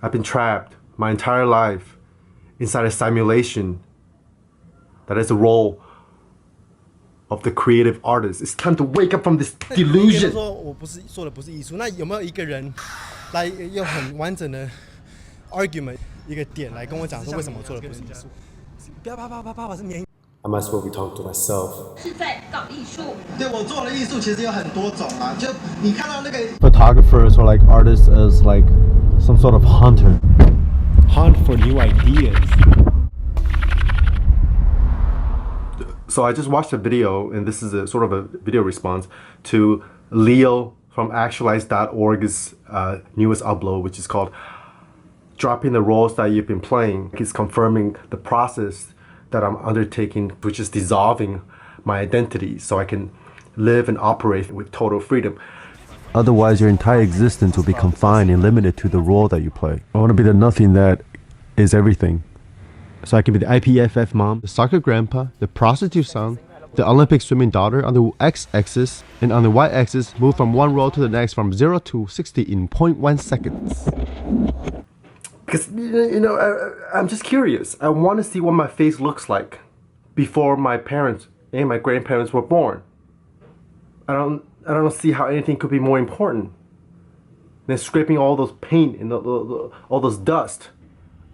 I've been trapped my entire life inside a simulation that is the role of the creative artist. It's time to wake up from this delusion. 说我不是做的不是艺术，那有没有一个人来用很完整的 argument 一个点来跟我讲说为什么我做的不是艺术？不要啪是免。I might as well be talking to myself. 是在搞艺术。对我做的艺术其实有很多种啊，就你看到那个 Photographers or like artists as like some sort of hunter. Hunt for new ideas. So I just watched a video, and this is a sort of a video response to Leo from actualize.org's newest upload, which is called Dropping the Roles That You've Been Playing. He's confirming the process that I'm undertaking, which is dissolving my identity so I can live and operate with total freedom. Otherwise, your entire existence will be confined and limited to the role that you play. I want to be the nothing that is everything. So I can be the IPFF mom, the soccer grandpa, the prostitute son, the Olympic swimming daughter on the x-axis, and on the y-axis, move from one role to the next from 0 to 60 in 0.1 seconds. Because, I'm just curious. I want to see what my face looks like before my parents and my grandparents were born. I don't see how anything could be more important than scraping all those paint and all those dust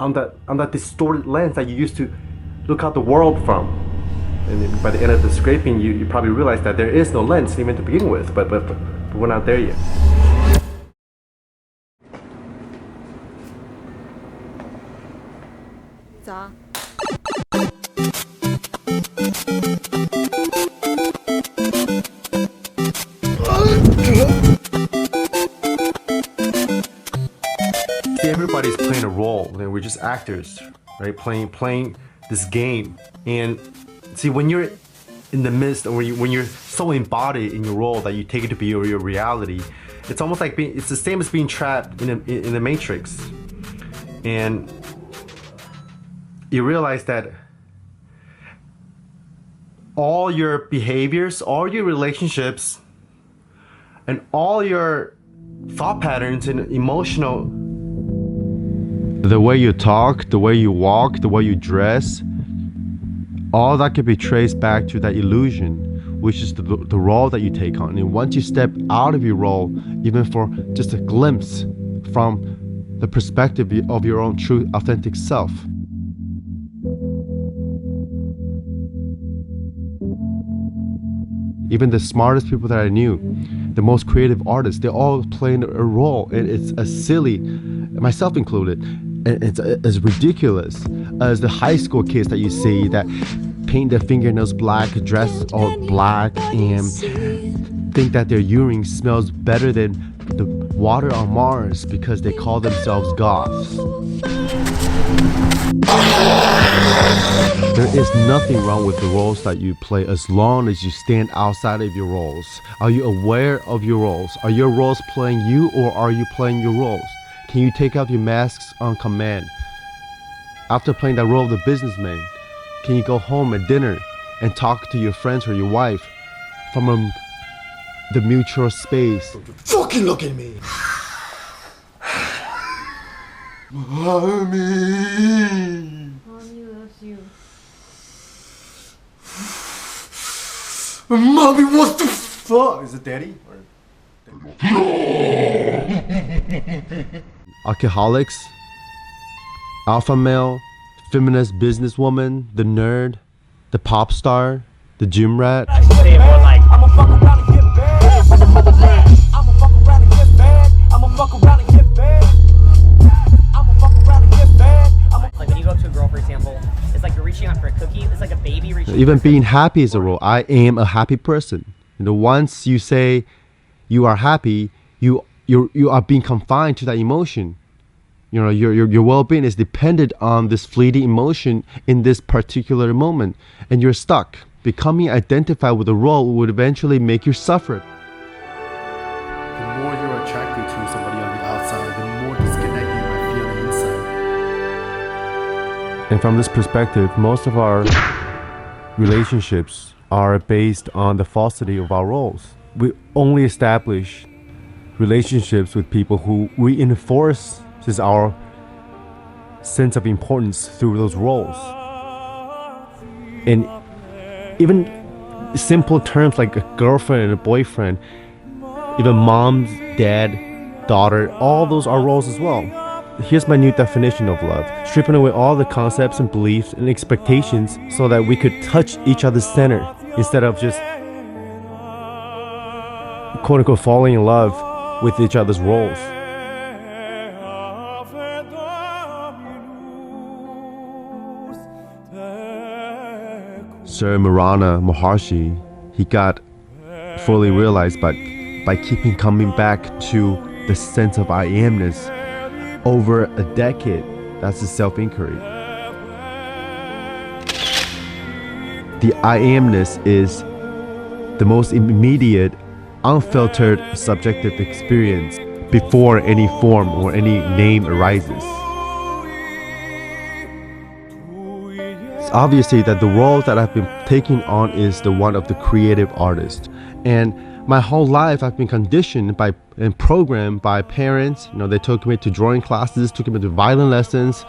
on that distorted lens that you used to look out the world from. And then by the end of the scraping, you probably realize that there is no lens even to begin with, but we're not there yet. Everybody's playing a role, and we're just actors, right? Playing this game. And see, when you're in the midst, or when you're so embodied in your role that you take it to be your reality, it's almost like it's the same as being trapped in the Matrix. And you realize that all your behaviors, all your relationships, and all your thought patterns and emotional, The way you talk, the way you walk, the way you dress, all that can be traced back to that illusion, which is the role that you take on. And once you step out of your role, even for just a glimpse from the perspective of your own true, authentic self, even the smartest people that I knew, the most creative artists, they're all playing a role. And it's as silly, myself included, and it's as ridiculous as the high school kids that you see that paint their fingernails black, dress all black, and think that their urine smells better than the water on Mars because they call themselves goths. There is nothing wrong with the roles that you play as long as you stand outside of your roles. Are you aware of your roles? Are your roles playing you, or are you playing your roles? Can you take out your masks on command? After playing that role of the businessman, can you go home at dinner and talk to your friends or your wife from the mutual space? fucking look at me. Mommy. Mommy loves you. Mommy, what the fuck? Is it daddy? Alcoholics, alpha male, feminist businesswoman, the nerd, the pop star, the gym rat. Say it more like I'ma fuck around and get bad. I'ma fuck around and get bad. I'ma fuck around and get bad. I'ma fuck around and get bad. Like when you go up to a girl, for example, it's like you're reaching out for a cookie. It's like a baby reaching. Even being happy is a role. I am a happy person. Once you say you are happy, you are being confined to that emotion. Your well-being is dependent on this fleeting emotion in this particular moment, and you're stuck. Becoming identified with a role would eventually make you suffer. The more you're attracted to somebody on the outside, the more disconnected you might feel on the inside. And from this perspective, most of our relationships are based on the falsity of our roles. We only establish relationships with people who reinforces our sense of importance through those roles. And even simple terms like a girlfriend and a boyfriend, even mom's, dad, daughter, all those are roles as well. Here's my new definition of love: stripping away all the concepts and beliefs and expectations so that we could touch each other's center instead of just quote unquote falling in love with each other's roles. Sir Marana Maharshi, he got fully realized, but by keeping coming back to the sense of I amness over a decade, that's the self-inquiry. The I amness is the most immediate, unfiltered subjective experience before any form or any name arises. It's obviously that the role that I've been taking on is the one of the creative artist. And my whole life I've been conditioned by and programmed by parents. They took me to drawing classes, took me to violin lessons,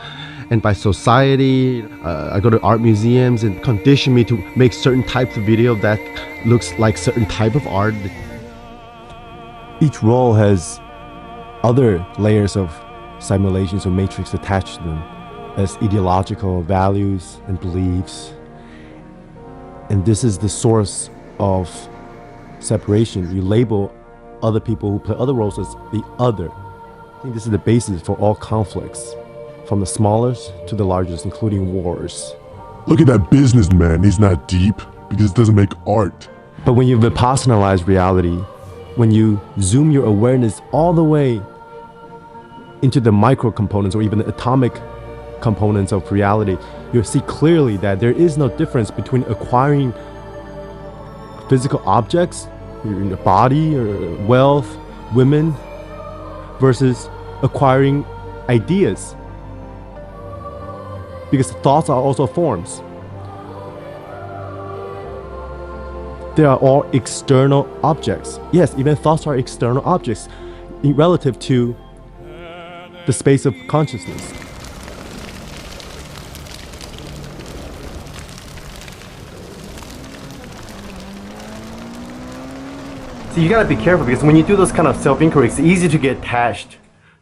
and by society. I go to art museums and condition me to make certain types of video that looks like certain type of art. Each role has other layers of simulations or matrix attached to them as ideological values and beliefs. And this is the source of separation. You label other people who play other roles as the other. I think this is the basis for all conflicts, from the smallest to the largest, including wars. Look at that businessman, he's not deep because it doesn't make art. But when you vipassanalyze reality, when you zoom your awareness all the way into the micro components or even the atomic components of reality, you'll see clearly that there is no difference between acquiring physical objects, your body or wealth, women, versus acquiring ideas. Because thoughts are also forms. They are all external objects. Yes, even thoughts are external objects relative to the space of consciousness. So you gotta be careful, because when you do those kind of self-inquiry, it's easy to get attached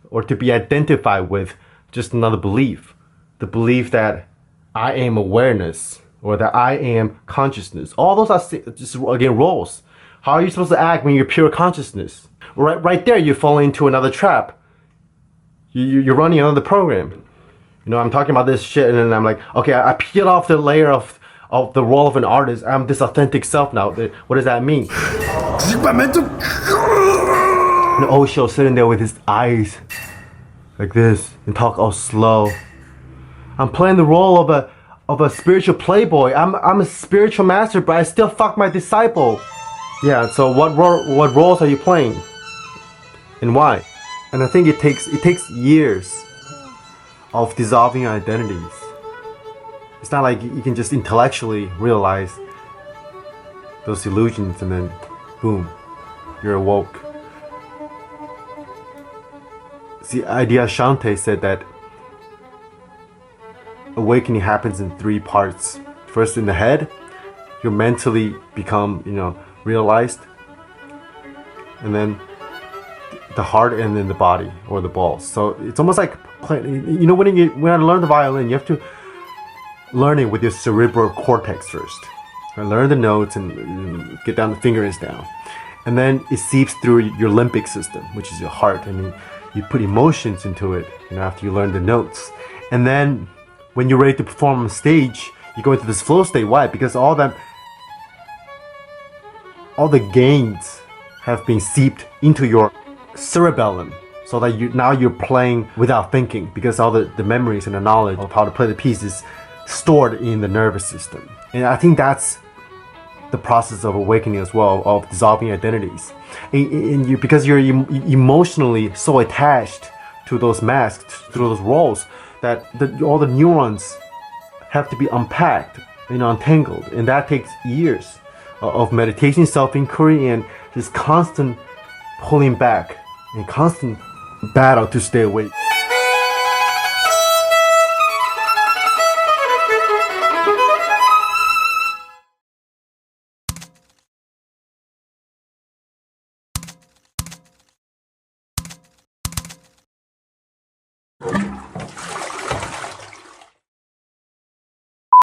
or to be identified with just another belief. The belief that I am awareness or that I am consciousness. All those are just, again, roles. How are you supposed to act when you're pure consciousness? Right there, you fall into another trap. You're running another program. I'm talking about this shit, and then I'm like, okay, I peel off the layer of the role of an artist. I'm this authentic self now. What does that mean? And Osho sitting there with his eyes like this and talk all slow. I'm playing the role of a spiritual playboy. I'm a spiritual master, but I still fuck my disciple. Yeah. So what roles are you playing, and why? And I think it takes years of dissolving your identities. It's not like you can just intellectually realize those illusions and then boom, you're awoke. See, Adyashanti said that awakening happens in 3 parts. First, in the head, you mentally become, realized, and then the heart, and then the body or the balls. So it's almost like playing, when I learn the violin, you have to learn it with your cerebral cortex first. Learn the notes and get down the fingers down, and then it seeps through your limbic system, which is your heart, and you put emotions into it. After you learn the notes, and then when you're ready to perform on stage, you go into this flow state. Why? Because all the gains have been seeped into your cerebellum, so that you're playing without thinking, because all the memories and the knowledge of how to play the piece is stored in the nervous system. And I think that's the process of awakening as well, of dissolving identities. And because you're emotionally so attached to those masks, to those roles, that all the neurons have to be unpacked, untangled. And that takes years of meditation, self-inquiry, and just constant pulling back and constant battle to stay awake.